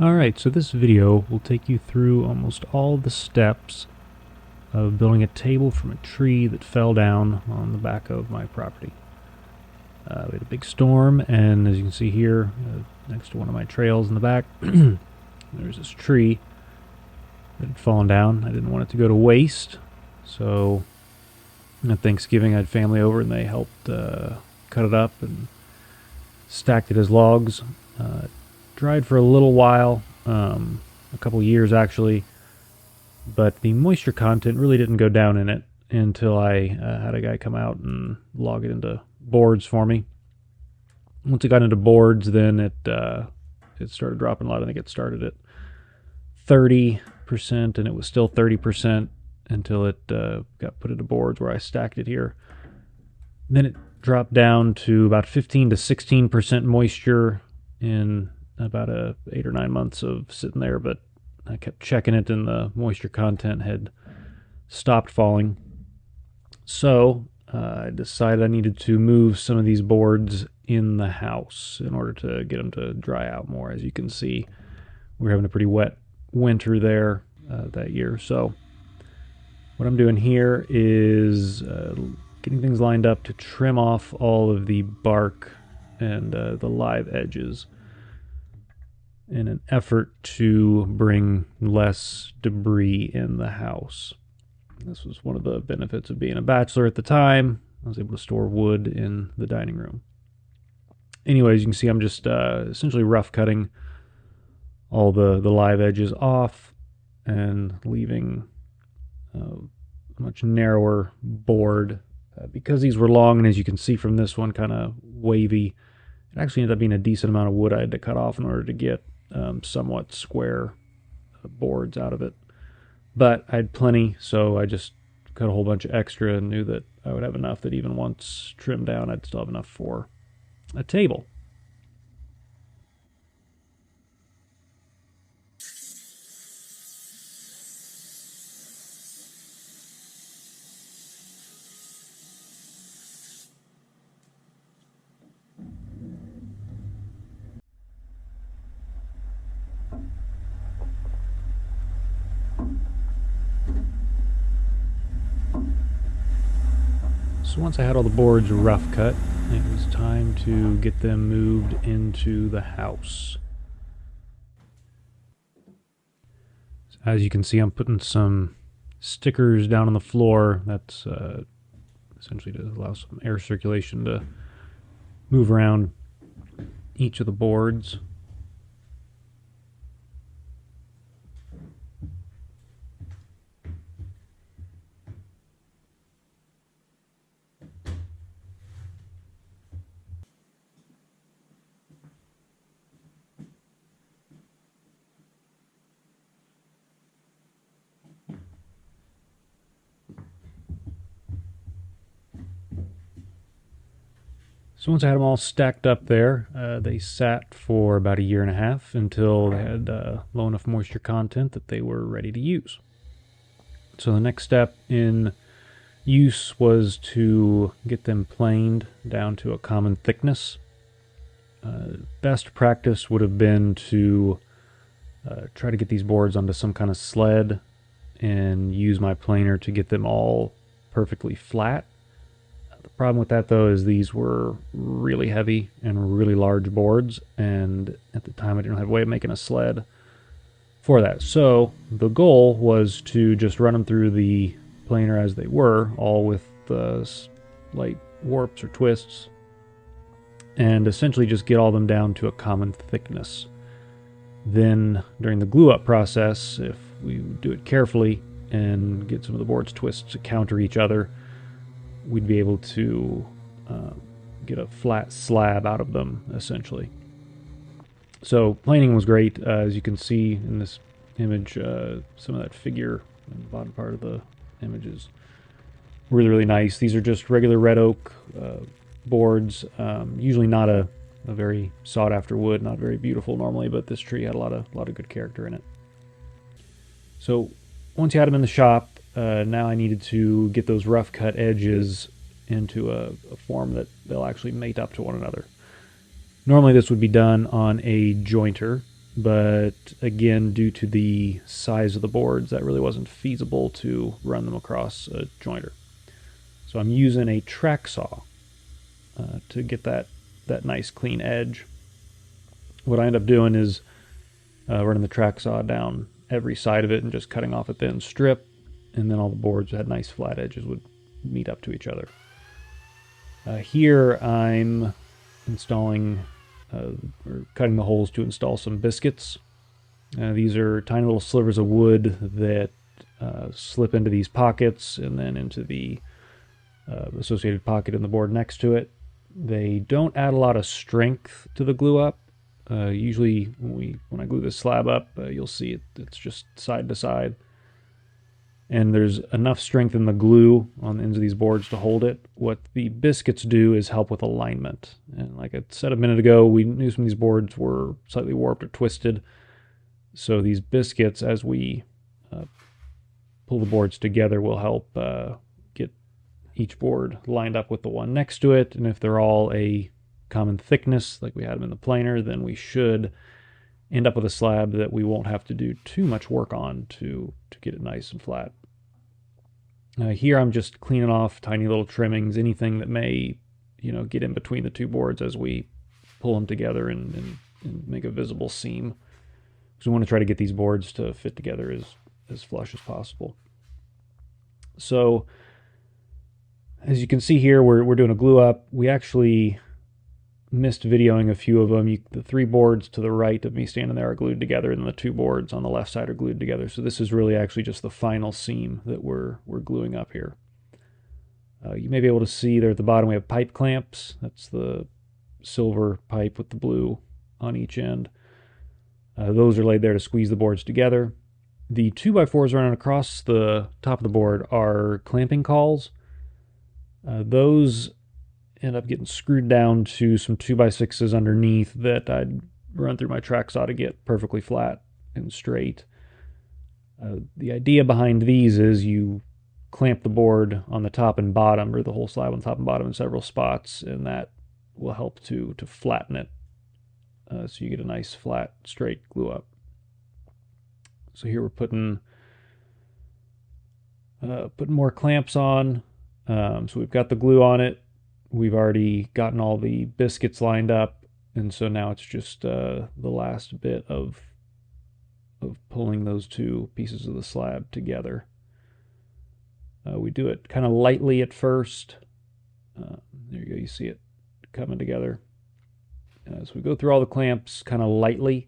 Alright, so this video will take you through almost all the steps of building a table from a tree that fell down on the back of my property. We had a big storm, and as you can see here, next to one of my trails in the back, there's this tree that had fallen down. I didn't want it to go to waste, so at Thanksgiving I had family over and they helped cut it up and stacked it as logs. Dried for a little while, a couple years actually, but the moisture content really didn't go down in it until I had a guy come out and log it into boards for me. Once it got into boards, then it started dropping a lot. I think it started at 30%, and it was still 30% until it got put into boards where I stacked it here. Then it dropped down to about 15 to 16% moisture in about 8 or 9 months of sitting there, but I kept checking it and the moisture content had stopped falling. So I decided I needed to move some of these boards in the house in order to get them to dry out more. As you can see, we were having a pretty wet winter there that year. So what I'm doing here is getting things lined up to trim off all of the bark and the live edges in an effort to bring less debris in the house. This was one of the benefits of being a bachelor at the time. I was able to store wood in the dining room. Anyways, you can see I'm just essentially rough cutting all the live edges off and leaving a much narrower board. Because these were long, and as you can see from this one, kind of wavy, it actually ended up being a decent amount of wood I had to cut off in order to get somewhat square boards out of it. But I had plenty, so I just cut a whole bunch of extra and knew that I would have enough that even once trimmed down, I'd still have enough for a table. So once I had all the boards rough cut, it was time to get them moved into the house. As you can see, I'm putting some stickers down on the floor. That's essentially to allow some air circulation to move around each of the boards. So once I had them all stacked up there, they sat for about 1.5 years until they had low enough moisture content that they were ready to use. So the next step in use was to get them planed down to a common thickness. Best practice would have been to try to get these boards onto some kind of sled and use my planer to get them all perfectly flat. The problem with that, though, is these were really heavy and really large boards, and at the time I didn't have a way of making a sled for that. So the goal was to just run them through the planer as they were, all with light warps or twists, and essentially just get all of them down to a common thickness. Then during the glue up process, if we do it carefully and get some of the boards twists to counter each other, we'd be able to get a flat slab out of them, essentially. So planing was great. As you can see in this image, some of that figure in the bottom part of the image is really, really nice. These are just regular red oak boards, usually not a very sought after wood, not very beautiful normally, but this tree had a lot of good character in it. So once you had them in the shop, now I needed to get those rough cut edges into a form that they'll actually mate up to one another. Normally this would be done on a jointer, but again, due to the size of the boards, that really wasn't feasible to run them across a jointer. So I'm using a track saw to get that nice clean edge. What I end up doing is running the track saw down every side of it and just cutting off a thin strip, and then all the boards that had nice flat edges would meet up to each other. Here I'm installing or cutting the holes to install some biscuits. These are tiny little slivers of wood that slip into these pockets and then into the associated pocket in the board next to it. They don't add a lot of strength to the glue up. Usually when I glue this slab up, you'll see it's just side to side. And there's enough strength in the glue on the ends of these boards to hold it. What the biscuits do is help with alignment. And like I said a minute ago, we knew some of these boards were slightly warped or twisted. So these biscuits, as we pull the boards together, will help get each board lined up with the one next to it. And if they're all a common thickness, like we had them in the planer, then we should end up with a slab that we won't have to do too much work on to get it nice and flat. Here I'm just cleaning off tiny little trimmings, anything that may, get in between the two boards as we pull them together and make a visible seam. Because we want to try to get these boards to fit together as flush as possible. So as you can see here, we're doing a glue up. We actually missed videoing a few of them. The three boards to the right of me standing there are glued together, and the two boards on the left side are glued together. So this is really actually just the final seam that we're gluing up here. You may be able to see there at the bottom we have pipe clamps. That's the silver pipe with the blue on each end. Those are laid there to squeeze the boards together. The 2x4s running across the top of the board are clamping cauls. Those end up getting screwed down to some 2x6s underneath that I'd run through my track saw to get perfectly flat and straight. The idea behind these is you clamp the board on the top and bottom, or the whole slab on the top and bottom in several spots, and that will help to flatten it so you get a nice flat straight glue up. So here we're putting more clamps on. So we've got the glue on it. We've already gotten all the biscuits lined up, and so now it's just the last bit of pulling those two pieces of the slab together. We do it kind of lightly at first. There you go, you see it coming together. So we go through all the clamps kind of lightly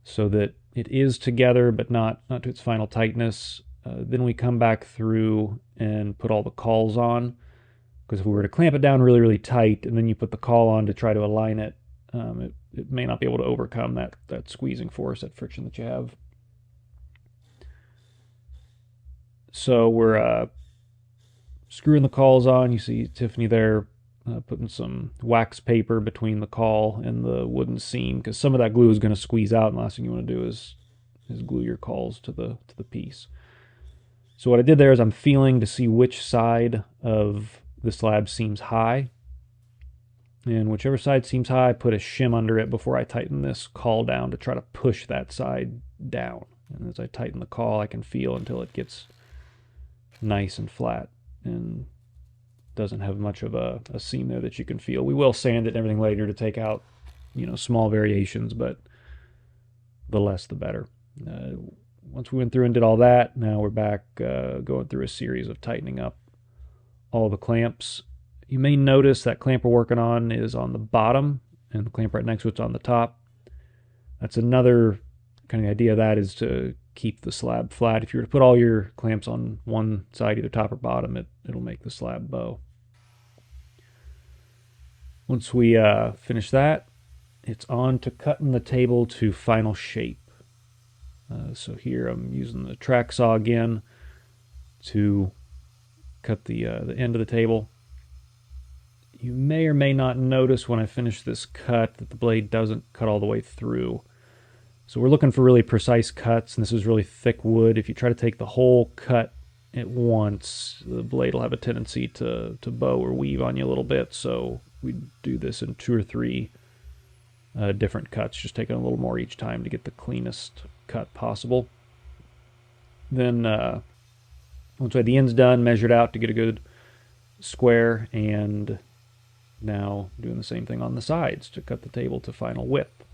so that it is together but not to its final tightness. Then we come back through and put all the cauls on. Because if we were to clamp it down really, really tight and then you put the caul on to try to align it, it may not be able to overcome that squeezing force, that friction that you have. So we're screwing the cauls on. You see Tiffany there putting some wax paper between the caul and the wooden seam, because some of that glue is going to squeeze out, and the last thing you want to do is glue your cauls to the piece. So what I did there is I'm feeling to see which side of the slab seems high, and whichever side seems high, I put a shim under it before I tighten this caul down to try to push that side down. And as I tighten the caul, I can feel until it gets nice and flat and doesn't have much of a seam there that you can feel. We will sand it and everything later to take out, small variations, but the less the better. Once we went through and did all that, now we're back going through a series of tightening up all the clamps. You may notice that clamp we're working on is on the bottom, and the clamp right next to it's on the top. That's another kind of idea of that is to keep the slab flat. If you were to put all your clamps on one side, either top or bottom, it'll make the slab bow. Once we finish that, it's on to cutting the table to final shape. So here I'm using the track saw again to cut the end of the table. You may or may not notice when I finish this cut that the blade doesn't cut all the way through. So we're looking for really precise cuts, and this is really thick wood. If you try to take the whole cut at once, the blade will have a tendency to bow or weave on you a little bit. So we do this in 2 or 3 different cuts, just taking a little more each time to get the cleanest cut possible. Then once we had the ends done, measured out to get a good square, and now doing the same thing on the sides to cut the table to final width.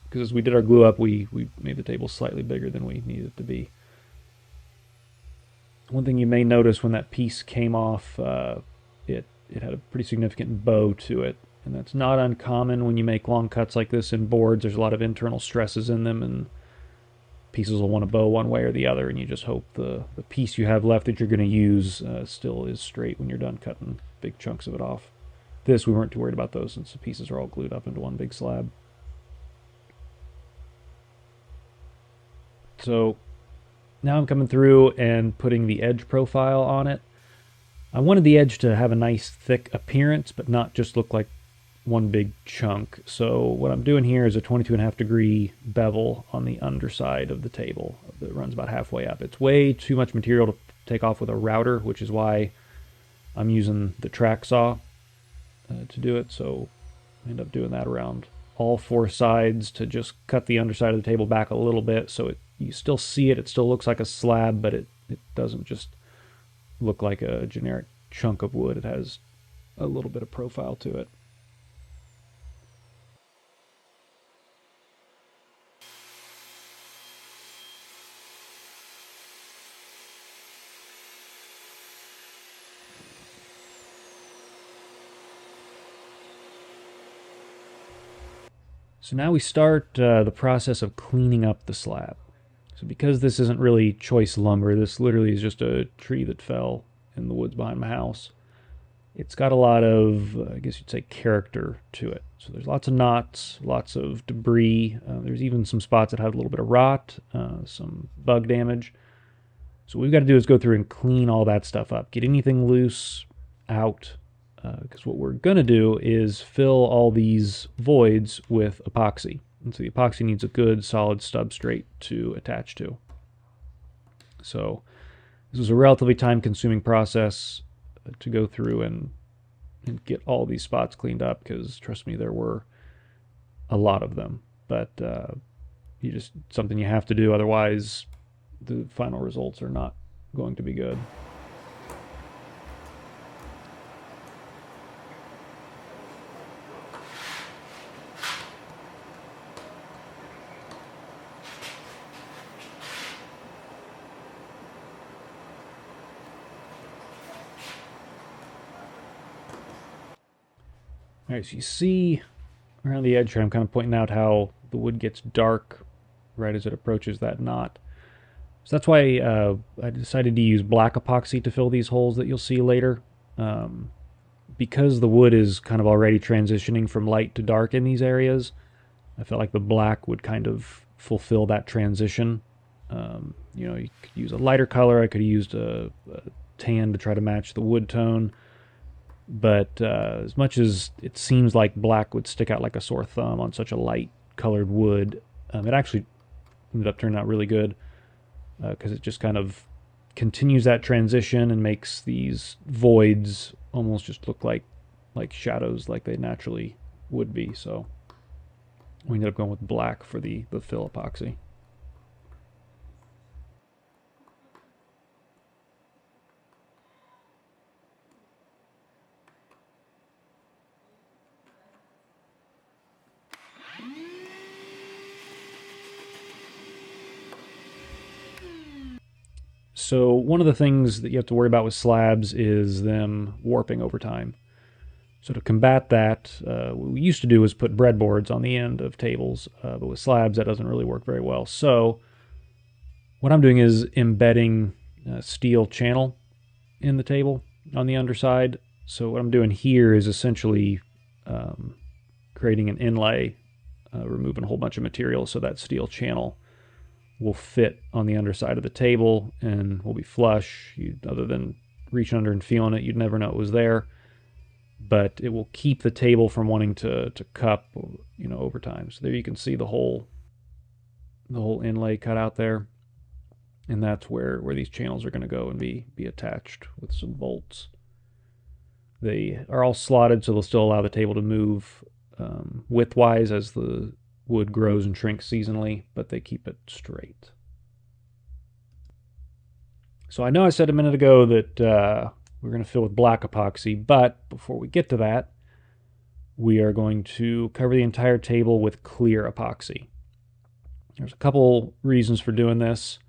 Because as we did our glue up, we made the table slightly bigger than we needed it to be. One thing you may notice when that piece came off, it had a pretty significant bow to it, and that's not uncommon when you make long cuts like this in boards. There's a lot of internal stresses in them, and pieces will want to bow one way or the other, and you just hope the piece you have left that you're going to use still is straight when you're done cutting big chunks of it off. This, we weren't too worried about those since the pieces are all glued up into one big slab. So now I'm coming through and putting the edge profile on it. I wanted the edge to have a nice thick appearance, but not just look like one big chunk. So what I'm doing here is a 22.5 degree bevel on the underside of the table that runs about halfway up. It's way too much material to take off with a router, which is why I'm using the track saw to do it. So I end up doing that around all four sides to just cut the underside of the table back a little bit so you still see it. It still looks like a slab, but it doesn't just look like a generic chunk of wood. It has a little bit of profile to it. So now we start the process of cleaning up the slab. So because this isn't really choice lumber, this literally is just a tree that fell in the woods behind my house. It's got a lot of, I guess you'd say, character to it. So there's lots of knots, lots of debris. There's even some spots that had a little bit of rot, some bug damage. So what we've got to do is go through and clean all that stuff up. Get anything loose out. Because what we're going to do is fill all these voids with epoxy. And so the epoxy needs a good solid substrate to attach to. So this was a relatively time-consuming process to go through and get all these spots cleaned up, because trust me, there were a lot of them. But something you have to do, otherwise the final results are not going to be good. All right, so you see around the edge here, I'm kind of pointing out how the wood gets dark right as it approaches that knot. So that's why I decided to use black epoxy to fill these holes that you'll see later. Because the wood is kind of already transitioning from light to dark in these areas, I felt like the black would kind of fulfill that transition. You could use a lighter color. I could have used a tan to try to match the wood tone. But as much as it seems like black would stick out like a sore thumb on such a light colored wood, it actually ended up turning out really good, because it just kind of continues that transition and makes these voids almost just look like shadows, like they naturally would be. So we ended up going with black for the fill epoxy. So one of the things that you have to worry about with slabs is them warping over time. So to combat that, what we used to do was put breadboards on the end of tables, but with slabs that doesn't really work very well. So what I'm doing is embedding steel channel in the table on the underside. So what I'm doing here is essentially creating an inlay, removing a whole bunch of material so that steel channel will fit on the underside of the table and will be flush. Other than reaching under and feeling it, you'd never know it was there. But it will keep the table from wanting to cup, over time. So there you can see the whole inlay cut out there, and that's where these channels are going to go and be attached with some bolts. They are all slotted, so they'll still allow the table to move widthwise as the wood grows and shrinks seasonally, but they keep it straight. So I know I said a minute ago that we're going to fill with black epoxy, but before we get to that, we are going to cover the entire table with clear epoxy. There's a couple reasons for doing this.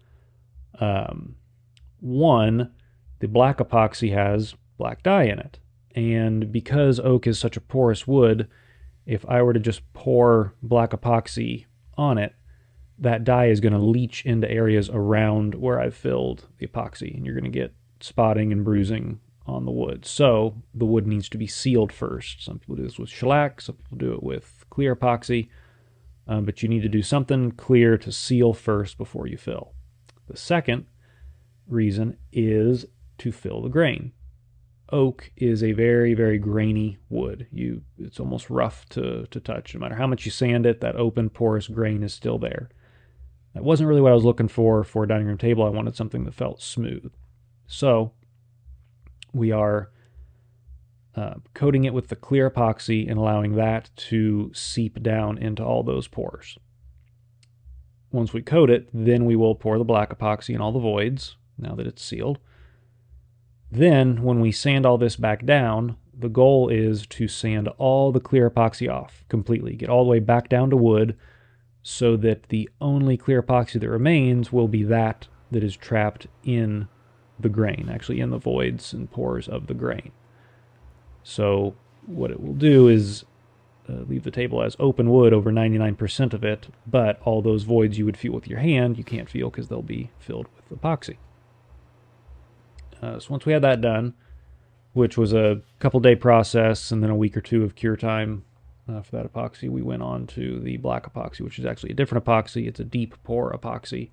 One, the black epoxy has black dye in it. And because oak is such a porous wood, if I were to just pour black epoxy on it, that dye is going to leach into areas around where I've filled the epoxy, and you're going to get spotting and bruising on the wood. So the wood needs to be sealed first. Some people do this with shellac, some people do it with clear epoxy, but you need to do something clear to seal first before you fill. The second reason is to fill the grain. Oak is a very, very grainy wood. It's almost rough to touch. No matter how much you sand it, that open, porous grain is still there. That wasn't really what I was looking for a dining room table. I wanted something that felt smooth. So we are coating it with the clear epoxy and allowing that to seep down into all those pores. Once we coat it, then we will pour the black epoxy in all the voids, now that it's sealed. Then, when we sand all this back down, the goal is to sand all the clear epoxy off completely, get all the way back down to wood, so that the only clear epoxy that remains will be that is trapped in the grain, actually in the voids and pores of the grain. So what it will do is leave the table as open wood over 99% of it, but all those voids you would feel with your hand, you can't feel because they'll be filled with epoxy. So once we had that done, which was a couple-day process and then a week or two of cure time for that epoxy, we went on to the black epoxy, which is actually a different epoxy. It's a deep pour epoxy,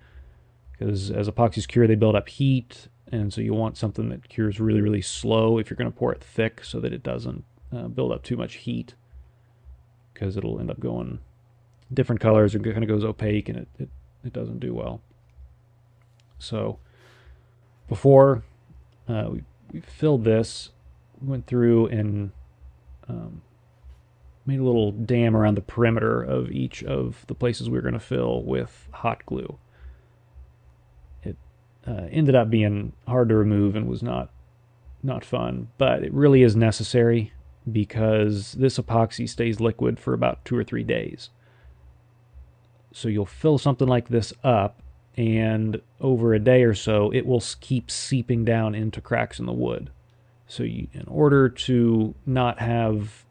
because as epoxies cure, they build up heat, and so you want something that cures really, really slow if you're going to pour it thick, so that it doesn't build up too much heat, because it'll end up going different colors, or kind of goes opaque, and it doesn't do well. So before we filled this, we went through and made a little dam around the perimeter of each of the places we were going to fill with hot glue. It ended up being hard to remove and was not fun, but it really is necessary because this epoxy stays liquid for about 2 or 3 days. So you'll fill something like this up, and over a day or so, it will keep seeping down into cracks in the wood. So in order to not have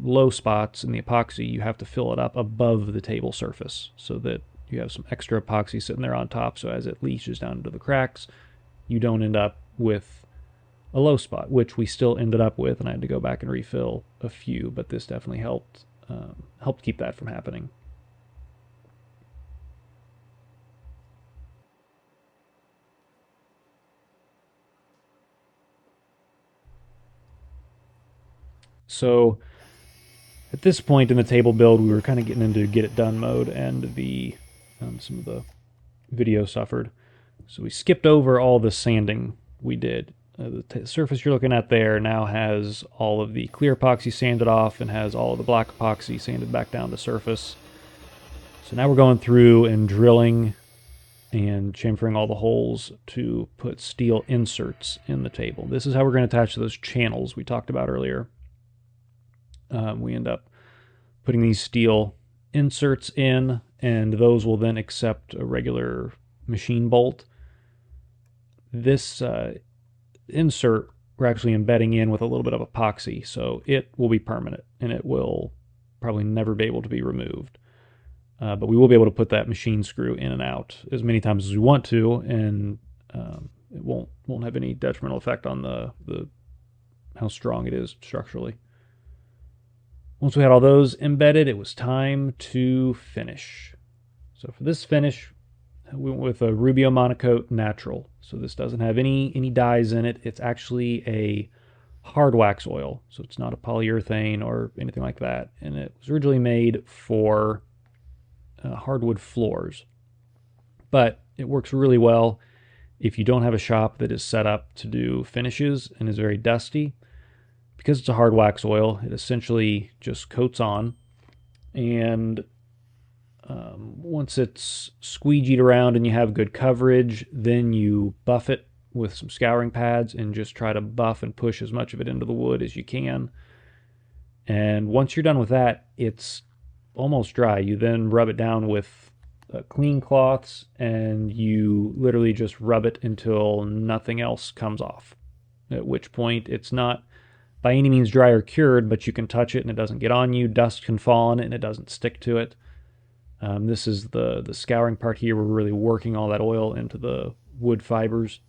low spots in the epoxy, you have to fill it up above the table surface so that you have some extra epoxy sitting there on top, so as it leaches down into the cracks, you don't end up with a low spot, which we still ended up with, and I had to go back and refill a few, but this definitely helped keep that from happening. So at this point in the table build, we were kind of getting into get it done mode, and some of the video suffered. So we skipped over all the sanding we did. The surface you're looking at there now has all of the clear epoxy sanded off and has all of the black epoxy sanded back down to surface. So now we're going through and drilling and chamfering all the holes to put steel inserts in the table. This is how we're going to attach those channels we talked about earlier. We end up putting these steel inserts in, and those will then accept a regular machine bolt. This insert we're actually embedding in with a little bit of epoxy, so it will be permanent, and it will probably never be able to be removed. But we will be able to put that machine screw in and out as many times as we want to, and it won't have any detrimental effect on the how strong it is structurally. Once we had all those embedded, it was time to finish. So for this finish, we went with a Rubio Monocoat Natural. So this doesn't have any dyes in it. It's actually a hard wax oil. So it's not a polyurethane or anything like that. And it was originally made for hardwood floors. But it works really well if you don't have a shop that is set up to do finishes and is very dusty. because it's a hard wax oil, it essentially just coats on, and once it's squeegeed around and you have good coverage, then you buff it with some scouring pads and just try to buff and push as much of it into the wood as you can. And once you're done with that, it's almost dry. You then rub it down with clean cloths, and you literally just rub it until nothing else comes off. At which point it's not by any means dry or cured, but you can touch it and it doesn't get on you. Dust can fall on it and it doesn't stick to it. This is the scouring part here. We're really working all that oil into the wood fibers.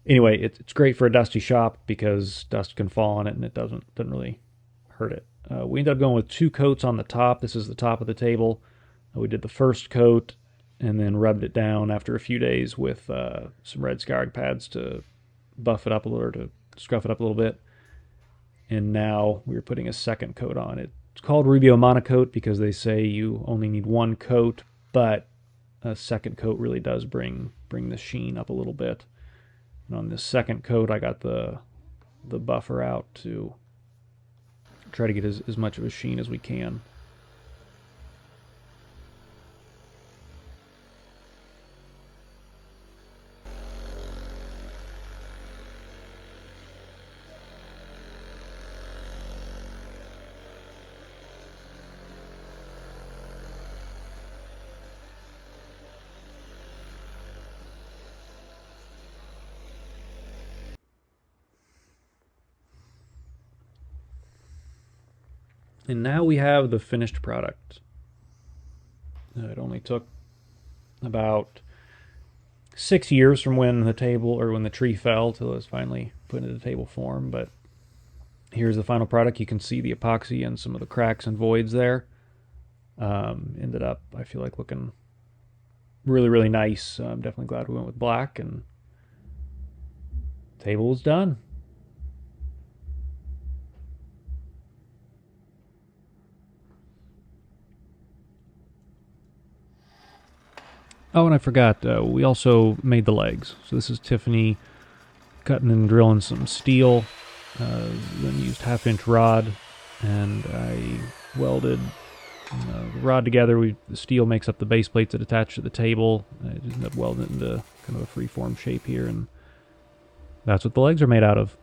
Anyway, it's great for a dusty shop because dust can fall on it and it doesn't really hurt it. We ended up going with 2 coats on the top. This is the top of the table. We did the first coat and then rubbed it down after a few days with some red scouring pads to buff it up a little, or to scruff it up a little bit. And now we're putting a second coat on it. It's called Rubio Monocoat because they say you only need 1 coat, but a second coat really does bring the sheen up a little bit. And on this second coat, I got the buffer out to try to get as much of a sheen as we can. And now we have the finished product. It only took about 6 years from when the table, or when the tree fell, till it was finally put into table form. But here's the final product. You can see the epoxy and some of the cracks and voids there. Ended up, I feel like, looking really, really nice. I'm definitely glad we went with black, and the table was done. Oh, and I forgot, we also made the legs. So this is Tiffany cutting and drilling some steel, then used 1/2-inch rod, and I welded the rod together. The steel makes up the base plates that attach to the table. I just ended up welding it into kind of a free-form shape here, and that's what the legs are made out of.